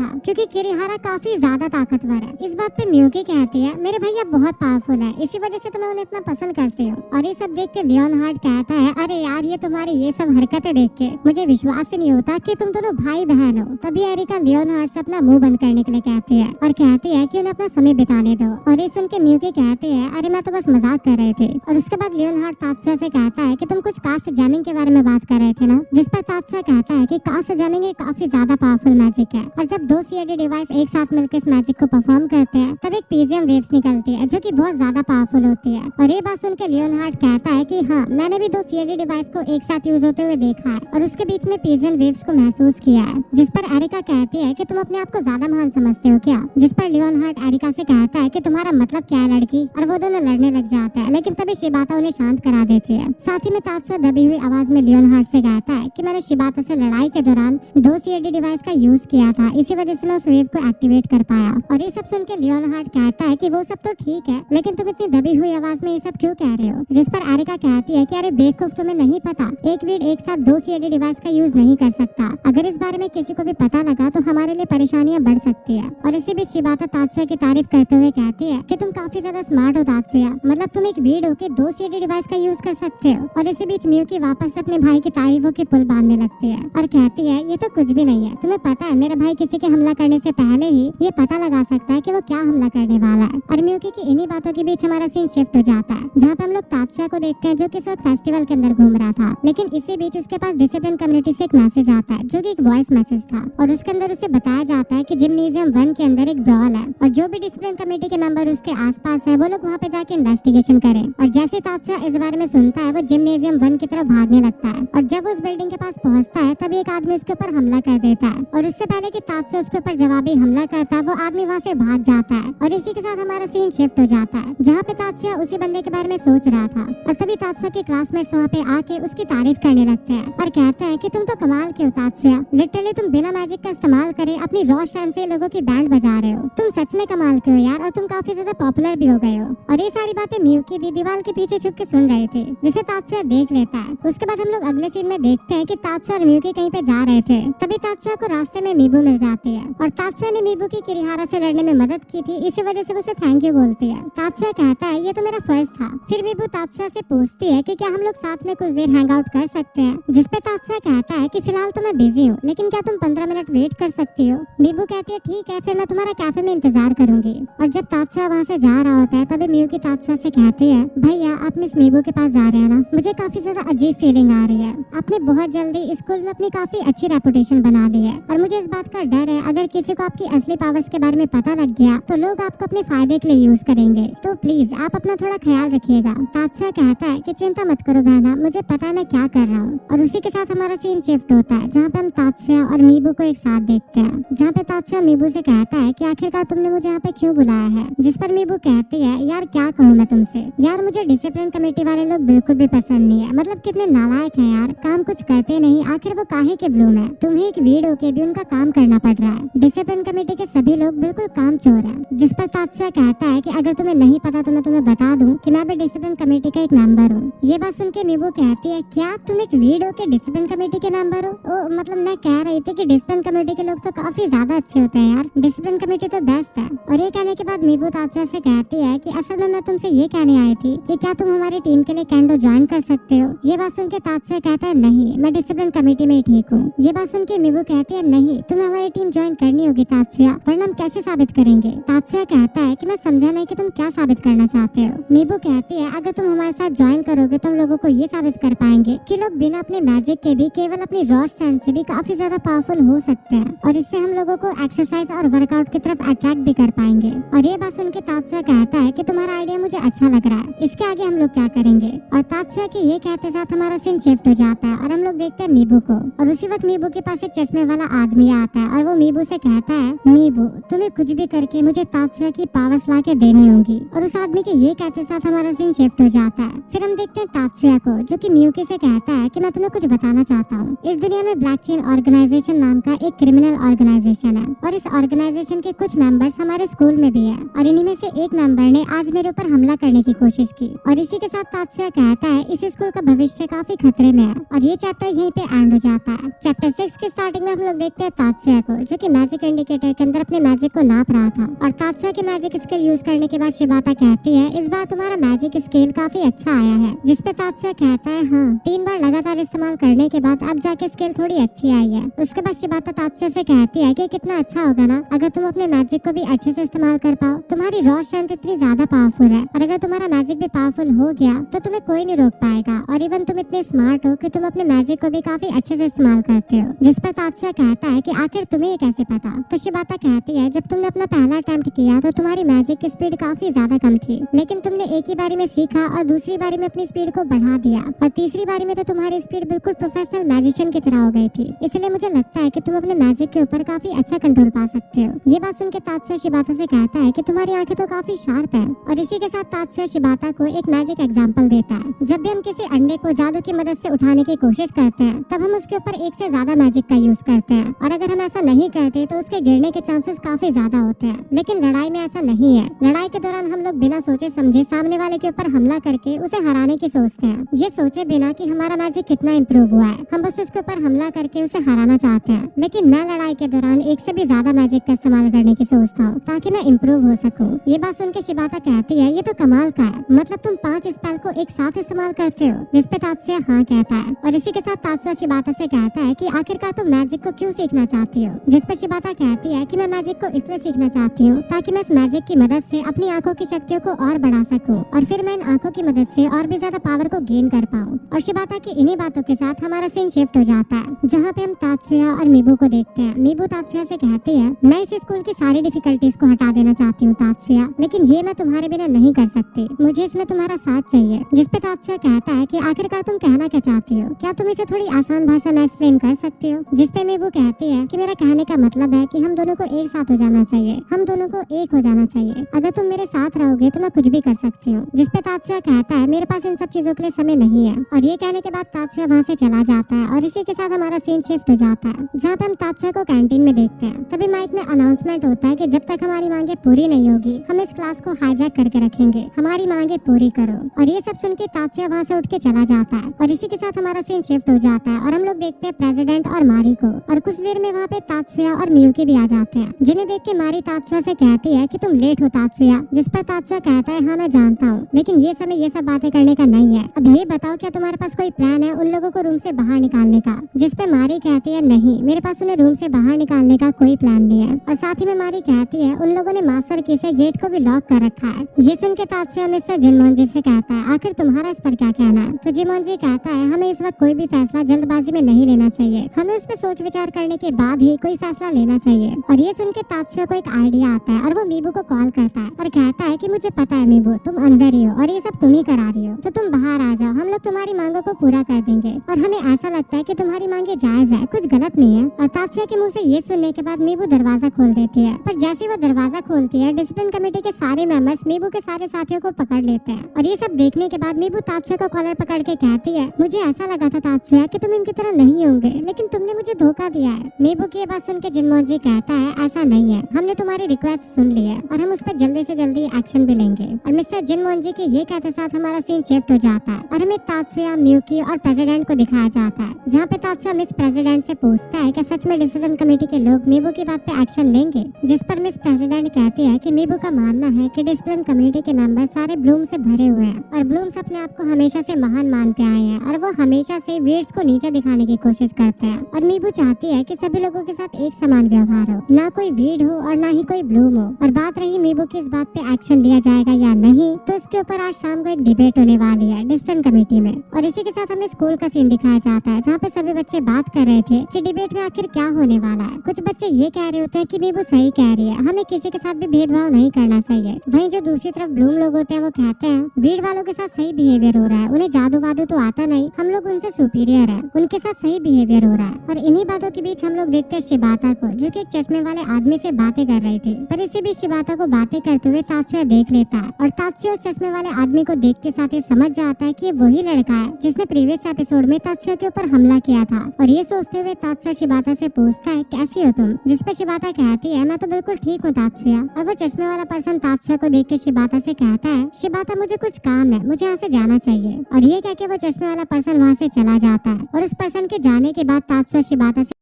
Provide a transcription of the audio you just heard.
था क्योंकि किरिहारा काफी ज्यादा ताकतवर है। इस बात पे मियुकी कहती है मेरे भैया बहुत पावरफुल है, इसी वजह से तो मैं उन्हें इतना पसंद करती हूँ। और ये सब देख के लियोनहार्ड कहता है अरे यार ये तुम्हारी ये सब हरकतें देख के मुझे विश्वास ही नहीं होता कि तुम दोनों भाई बहन हो। तभी एरिका लियोनहार्ड से अपना मुंह बंद करने के लिए कहती है और कहती है कि उन्हें अपना समय बिताने दो। और ये सुन के मियुकी कहती है अरे मैं तो बस मजाक कर रहे थे। और उसके बाद लियोनहार्ड तात्सुया से कहता है कि तुम कुछ कास्ट जैमिंग के बारे में बात कर रहे थे ना, जिस पर तात्सुया कहता है कि कास्ट जैमिंग एक काफी ज्यादा पावरफुल मैजिक है और जब दो सीएडी डिवाइस एक साथ मिलकर इस मैजिक को परफॉर्म करते हैं तब एक पीजियम वेव्स निकलती है जो कि बहुत ज्यादा पावरफुल होती है। और ये बात सुनकर लियोनहार्ड कहता है कि हाँ मैंने भी दो सीएडी डिवाइस को एक साथ यूज होते हुए देखा है और उसके बीच में पीजियम वेव्स को महसूस किया है। जिस पर एरिका कहती है कि तुम अपने आप को ज्यादा महान समझते हो क्या, जिस पर लियोनहार्ड एरिका से कहता है कि तुम्हारा मतलब क्या है लड़की, और वो दोनों लड़ने लग जाता है। लेकिन तभी शिबाता उन्हें शांत करा देती है। साथ ही में तात्सुया दबी हुई आवाज में लियोनहार्ड से कहता है कि मैंने शिबाता से लड़ाई के दौरान दो सीएडी डिवाइस का यूज किया था, इसी वजह से मैं उस वेव को एक्टिवेट कर पाया। और ये सब सुन के लियोनहार्ड कहता है कि वो सब तो ठीक है लेकिन तुम इतनी दबी हुई आवाज में ये सब क्यों कह रहे हो, जिस पर एरिका कहती है कि अरे बेवकूफ तुम्हें नहीं पता एक वीड एक साथ दो सीएडी डिवाइस का यूज नहीं कर सकता, अगर इस बारे में किसी को भी पता लगा तो हमारे लिए परेशानियां बढ़ सकती है। और इसी बीच शिबाता तात्सुया की तारीफ करते हुए कहती है कि तुम काफी ज्यादा स्मार्ट हो तात्सुया, मतलब तुम एक वीड हो के दो सीएडी डिवाइस का यूज कर सकते हो। और इसी बीच मियुकी वापस अपने भाई की तारीफों के पुल बांधने लगती है और कहती है ये तो कुछ भी नहीं है, तुम्हें पता है मेरा भाई किसी के हमला करने से पहले ही ये पता लगा सकता है कि वो क्या हमला करने वाला है। और मियुकी की इन्हीं बातों के बीच हमारा सीन शिफ्ट हो जाता है जहाँ पे हम लोग तात्सुया को देखते हैं जो कि इस वक्त फेस्टिवल के अंदर घूम रहा था, लेकिन इसी बीच उसके पास डिसिप्लिन कम्युनिटी से एक मैसेज आता है जो कि एक वॉइस मैसेज था और उसके अंदर उसे बताया जाता है कि जिम्नेजियम 1 के अंदर एक ब्रॉल है और जो भी डिसिप्लिन कमेटी के मेंबर उसके आसपास है वो लोग वहाँ पे जाके इन्वेस्टिगेशन करें। और जैसे तात्सुया इस बारे में सुनता है वो जिम्नेजियम 1 की तरफ भागने लगता है और जब वो उस बिल्डिंग के पास पहुँचता है तभी एक आदमी उसके ऊपर हमला कर देता है और उससे पहले कि तात्सुया उसके ऊपर जवाबी हमला करता है वो आदमी वहाँ से भाग जाता है। और इसी के साथ हमारा सीन शिफ्ट हो जाता है जहाँ पे तात्सुया उसी बंदे के बारे में सोच रहा था और तभी तात्सुया के क्लासमेट्स वहाँ पे आके उसकी तारीफ करने लगते हैं और कहते हैं कि तुम तो कमाल के हो तात्सुया, लिटरली तुम बिना मैजिक का इस्तेमाल करे अपनी रॉ शान से लोगों की बैंड बजा रहे हो, तुम सच में कमाल के हो यार और तुम काफी ज्यादा पॉपुलर भी हो गए हो। और ये सारी बातें मियुकी भी दीवार के पीछे छुप के सुन रहे थे जिसे तात्सुया देख लेता है। उसके बाद हम लोग अगले सीन में देखते हैं कि तात्सुया और मियुकी कहीं पे जा रहे थे, तभी तात्सुया को रास्ते में मीबू मिल जाती है और तात्सुया ने मीबू की किरिहारा से लड़ने में मदद की थी, इसी वजह से उसे थैंक यू बोलती है। तात्सुया कहता है ये तो मेरा फर्ज था। फिर मीबू तात्सुया से पूछती है कि क्या हम लोग साथ में कुछ देर हैंग आउट कर सकते हैं, जिस पे तात्सुया कहता है कि फिलहाल तो मैं बिजी हूँ लेकिन क्या तुम 15 मिनट वेट कर सकती हो। मीबू कहती है ठीक है फिर मैं तुम्हारा कैफे में इंतजार करूंगी। और जब तात्सुया वहाँ से जा रहा होता है तभी मियुकी तात्सुया से कहती है भैया आप मिस मीबू के पास जा रहे हैं ना, मुझे काफी ज्यादा अजीब फीलिंग आ रही है, आपने बहुत जल्दी स्कूल में अपनी काफी अच्छी रेपुटेशन बना ली है और मुझे इस बात का डर है अगर किसी को आपकी असली पावर्स के बारे में पता लग गया तो लोग आपको अपने फायदे के लिए यूज करेंगे, तो प्लीज आप अपना थोड़ा ख्याल रखिएगा। तात्सुया कहता है कि चिंता मत करो बहना, मुझे पता है मैं क्या कर रहा हूँ। और उसी के साथ हमारा सीन शिफ्ट होता है जहाँ पे हम तात्सुया और मीबू को एक साथ देखते हैं, जहाँ पे तात्सुया मीबू से कहता है कि आखिरकार तुमने मुझे यहाँ पे क्यों बुलाया है, जिस पर मीबू कहती है यार क्या कहूँ मैं तुमसे, यार मुझे डिसिप्लिन कमेटी वाले लोग बिल्कुल भी पसंद नहीं है, मतलब कितने नालायक हैं यार, काम कुछ करते नहीं, आखिर वो काहे के ब्लूम है, तुम्हें एक वीड होके भी उनका काम करना पड़ रहा है, डिसिप्लिन कमेटी के सभी लोग बिल्कुल काम चोर है। जिस पर तात्सुया कहता है कि अगर तुम्हें नहीं पता तो मैं तुम्हें बता दूं कि मैं भी डिसिप्लिन कमेटी का एक मेंबर हूँ। ये बात सुन के मीबू कहती है क्या तुम एक वीड होके डिसिप्लिन कमेटी के मेंबर हो, ओ मतलब मैं कह रही थी कि डिसिप्लिन कमेटी के लोग तो काफी ज्यादा अच्छे होते हैं यार, डिसिप्लिन कमेटी तो बेस्ट है। और ये कहने के बाद मीबू तात्सुया से कहती है कि असल में मैं तुमसे ये कहने आई थी कि क्या तुम हमारी टीम के लिए कैंडो ज्वाइन कर सकते हो। ये बात सुन के तात्सुया कहता है नहीं मैं डिसिप्लिन कमेटी में ही ठीक हूँ। ये बात सुन के मीबू कहती है नहीं तुम्हें हमारी टीम ज्वाइन करनी होगी तात्सुया, वरना हम कैसे साबित करेंगे। तात्सुया कहता है कि मैं समझा नहीं कि तुम क्या साबित करना चाहते हो। मीबू कहती है अगर तुम हमारे साथ ज्वाइन करोगे तो हम लोगों को ये साबित कर पाएंगे कि लोग बिना अपने मैजिक के भी केवल अपनी रॉ स्ट्रेंथ से भी काफी ज्यादा पावरफुल हो सकते हैं और इससे हम लोगों को एक्सरसाइज और वर्कआउट की तरफ अट्रैक्ट भी कर पाएंगे। और ये बात सुन के तात्सुया कहता है कि तुम्हारा आइडिया मुझे अच्छा लग रहा है, इसके आगे हम लोग क्या करेंगे। और तात्सुया के ये कहते साथ हमारा सीन शिफ्ट हो जाता है और हम लोग देखते हैं मीबू को, और उसी वक्त मीबू के पास एक चश्मे वाला आदमी आता है और वो मीबू से कहता है मीबू तुम्हें कुछ भी करके मुझे तात्सुया की पावर्स ला के देनी होगी। और उस आदमी के ये कहते साथ हमारा सीन शिफ्ट हो जाता है। फिर हम देखते हैं तात्सुया को जो कि मियुकी से कहता है कि मैं तुम्हें कुछ बताना चाहता हूँ। इस दुनिया में ब्लैक चेन ऑर्गेनाइजेशन नाम का एक क्रिमिनल ऑर्गेनाइजेशन है और इस ऑर्गेनाइजेशन के कुछ मेंबर्स हमारे स्कूल में भी है और इन्हीं में से एक मेंबर ने आज मेरे ऊपर हमला करने की कोशिश की। और इसी के साथ तात्सुया कहता है इस स्कूल का भविष्य काफी खतरे में है। और ये चैप्टर यहीं पे एंड हो जाता है। चैप्टर 6 के स्टार्टिंग में हम लोग देखते हैं तात्सुया को जो कि मैजिक इंडिकेटर के अंदर अपने मैजिक को नाप रहा था। और तात्सुया की मैजिक स्किल यूज करने के बाद शिबाता कहती है, इस बार तुम्हारा मैजिक स्किल काफी अच्छा आया है। जिसपे तात्सुया कहता है, हाँ 3 बार लगातार इस्तेमाल करने के बाद अब जाके स्किल थोड़ी अच्छी आई है। उसके बाद शिबाता तात्सुया से कहती है कि कितना अच्छा होगा ना अगर तुम अपने मैजिक को भी अच्छे से इस्तेमाल कर पाओ। तुम्हारी रॉ स्ट्रेंथ इतनी ज्यादा पावरफुल है और अगर तुम्हारा मैजिक भी पावरफुल हो गया तो तुम्हें कोई नहीं रोक पाएगा। और इवन तुम इतने स्मार्ट हो कि तुम अपने मैजिक को भी काफी अच्छे से इस्तेमाल करते हो। जिस पर तात्सुया कहता है कि आखिर तुम्हें ये कैसे पता। तो शिबाता कहती है, जब तुमने अपना पहला अटेम्प्ट किया तो तुम्हारी मैजिक की स्पीड काफी ज्यादा कम थी, लेकिन तुमने एक ही बारी में सीखा और दूसरी बारी में अपनी स्पीड को बढ़ा दिया और तीसरी बारी में तो तुम्हारी स्पीड बिल्कुल प्रोफेशनल मैजिशियन की तरह हो गई थी। इसलिए मुझे लगता है कि तुम अपने मैजिक के ऊपर काफी अच्छा कंट्रोल पा सकते हो। ये बात सुनकर तात्सुया शिबाता से कहता है कि तुम्हारी आंखें तो काफी शार्प है। और इसी के साथ तात्सुया शिबाता को एक मैजिक एग्जांपल देता है। जब भी हम किसी अंडे को जादू की मदद से उठाने की कोशिश करते हैं तब हम उसके ऊपर एक से ज्यादा मैजिक का यूज करते हैं और अगर हम ऐसा नहीं करते तो उसके गिरने के चांसेस काफी ज्यादा होते हैं। लेकिन लड़ाई में ऐसा नहीं है। लड़ाई के दौरान हम लोग बिना सोचे समझे सामने वाले के ऊपर हमला करके उसे हराने की सोचते हैं, ये सोचे बिना कि हमारा मैजिक कितना इम्प्रूव हुआ है। हम बस उसके ऊपर हमला करके उसे हराना चाहते हैं। लेकिन मैं लड़ाई के दौरान एक से भी ज्यादा मैजिक का इस्तेमाल करने की सोचता हूँ ताकि मैं इम्प्रूव हो सकूँ। ये बात सुन के शिबाता कहती है, ये तो कमाल का है, मतलब तुम 5 स्पेल को एक साथ इस्तेमाल करते हो। जिस पे तात्सुया हाँ कहता है और इसी के साथ तात्सुया शिबाता से कहता है कि आखिरकार तुम मैजिक को क्यों सीखना चाहती हो। जिस पे शिबाता कहती है कि मैं मैजिक को इसलिए सीखना चाहती हूँ ताकि मैं इस मैजिक की मदद से अपनी आंखों की शक्तियों को और बढ़ा सकूं और फिर मैं इन आंखों की मदद से और भी ज्यादा पावर को गेन कर पाऊं। और शिबाता की इन्हीं बातों के साथ हमारा सीन शिफ्ट हो जाता है जहाँ पे हम तात्सुया और मीबू को देखते हैं। मीबू तात्सुया से कहती है, मैं इस स्कूल की सारी डिफिकल्टीज को हटा देना चाहती हूँ तात्सुया, लेकिन ये मैं तुम्हारे बिना नहीं कर सकती, मुझे इसमें तुम्हारा साथ चाहिए। जिस पे तात्सुया कहता है कि आखिरकार तुम कहना क्या चाहती हो, क्या तुम इसे थोड़ी आसान भाषा में एक्सप्लेन कर सकती हो। जिस पे मीबू कहती है कि मेरा कहने का मतलब है कि हम दोनों को एक साथ हो जाना चाहिए, हम दोनों को एक हो जाना चाहिए। अगर तुम मेरे साथ रहोगे तो मैं कुछ भी कर सकती हूँ। जिस पे तात्सुया कहता है, मेरे पास इन सब चीजों के लिए समय नहीं है। और ये कहने के बाद तात्सुया वहाँ से चला जाता है और इसी के साथ हमारा सीन शिफ्ट हो जाता है जहाँ पे हम तात्सुया को कैंटीन में देखते हैं। तभी माइक में अनाउंसमेंट होता है कि जब तक हमारी मांगे पूरी नहीं होगी हम इस क्लास को हाईजैक करके रखेंगे, हमारी मांगे पूरी करो। और ये सब सुन के तात्सुया वहाँ से उठ के चला जाता है और इसी के साथ हमारा सीन शिफ्ट हो जाता है और हम लोग देखते हैं प्रेसिडेंट और मारी को। और कुछ देर में वहाँ पे तात्सुया और मियुकी भी आ जाते हैं, जिन्हें देख के मारी तात्सुया से कहती है कि तुम लेट हो तात्सुया। जिस पर तात्सुया कहता है, हाँ मैं जानता हूँ, लेकिन ये समय ये सब बातें करने का नहीं है। अब ये बताओ क्या तुम्हारे पास कोई प्लान है उन लोगों को रूम से बाहर निकालने का। जिस पे मारी कहती है, नहीं मेरे पास उन्हें रूम से बाहर निकालने का कोई प्लान नहीं है। और साथ ही में मारी कहती है, उन लोगों ने मास्टर की से गेट को भी लॉक कर रखा है। ये सुन के तात्सुया मिस्टर जिनमोंजी से कहता है, आखिर तुम्हारा इस पर क्या कहना है। तो जिनमोंजी कहता है, हमें इस वक्त कोई भी फैसला जल्दबाजी में नहीं लेना चाहिए, हमें उस पर सोच विचार करने के बाद ही कोई फैसला लेना चाहिए। और ये सुन के तात्सुया को एक आइडिया आता है और वो मीबू को कॉल करता है और कहता है कि मुझे पता है मीबू, तुम अनवेरी हो और ये सब तुम ही करा रही हो, तो तुम बाहर आ जाओ, हम लोग तुम्हारी मांगों को पूरा कर देंगे। और हमें ऐसा लगता है कि तुम्हारी मांगे जायज है, कुछ गलत नहीं है। और तात्सुया के मुंह से ये सुनने के बाद मीबू दरवाजा खोल देती है, पर जैसे वो दरवाजा खोलती है डिसिप्लिन कमेटी के सारे मेंबर्स मीबू के सारे साथियों को पकड़ लेते हैं। और ये सब देखने के बाद मीबू तात्सुया को कॉलर पकड़ के कहती है, मुझे ऐसा लगा था तात्सुया कि तुम इनकी तरह नहीं होंगे, लेकिन तुमने मुझे धोखा दिया है। मीबू की ये बात सुन के जिनमोंजी कहता है, ऐसा नहीं है, हमने तुम्हारी रिक्वेस्ट सुन ली है और हम उस पर जल्दी से जल्दी एक्शन भी लेंगे। और मिस्टर जिनमोंजी के ये कहते साथ हमारा सीन शिफ्ट हो जाता है और हमें तात्सुया, मियुकी और प्रेसिडेंट को दिखाया जाता है, जहाँ पे तात्सुया मिस प्रेसिडेंट से पूछता है कि सच में डिसिप्लिन कमेटी के लोग मीबू की बात पे एक्शन लेंगे। जिस पर मिस प्रेसिडेंट कहती है कि मीबू का मानना है कि डिसिप्लिन कमेटी के मेंबर सारे ब्लूम से भरे हुए हैं और ब्लूम्स अपने आप को हमेशा से महान मानते आए हैं और वो हमेशा से वीड्स को नीचे दिखाने की कोशिश करते हैं। और मीबू चाहती है कि सभी लोगों के साथ एक समान व्यवहार हो, ना कोई वीड हो और ना ही कोई ब्लूम हो। और बात रही मीबू की इस बात पे एक्शन लिया जाएगा या नहीं, तो इसके ऊपर आज शाम को एक डिबेट होने वाली है डिसिप्लिन कमेटी में। और इसी के साथ हमें स्कूल का सीन दिखाया जाता है जहाँ पे सभी बच्चे बात कर रहे थे कि डिबेट में आखिर क्या होने वाला है। कुछ बच्चे ये कह रहे होते हैं कि मीबू सही कह रही है, हमें किसी के साथ भी भेदभाव नहीं करना चाहिए। वहीं जो दूसरी तरफ ब्लूम लोग होते हैं वो कहते हैं वीड वालों के साथ सही बिहेवियर हो रहा है, उन्हें जादू वादू तो आता नहीं, हम लोग उनसे सुपीरियर है, उनके साथ सही बिहेवियर हो रहा है। और इन्हीं बातों के बीच हम लोग देखते हैं शिबाता को, जो कि एक चश्मे वाले आदमी से बातें कर रही थी। पर इसी बीच शिबाता को बातें करते हुए तात्सुया देख लेता है और तात्सुया उस चश्मे वाले आदमी को देखते साथ ही समझ जाता है कि ये वही लड़का है जिसने प्रीवियस एपिसोड में तात्सुया के ऊपर हमला किया था। और ये सोचते हुए तात्सुया शिबाता से पूछता है, कैसी हो तुम। जिस पर शिबाता कहती है, मैं तो बिल्कुल ठीक हूँ तात्सुया। और वो चश्मे वाला पर्सन तात्सुया को देख के शिबाता से कहता है, शिबाता मुझे कुछ काम है, मुझे यहाँ से जाना चाहिए। और ये कह के वो चश्मे वाला पर्सन वहाँ से चला जाता है। और उस पर्सन के जाने के बाद तात्सुया शिबाता से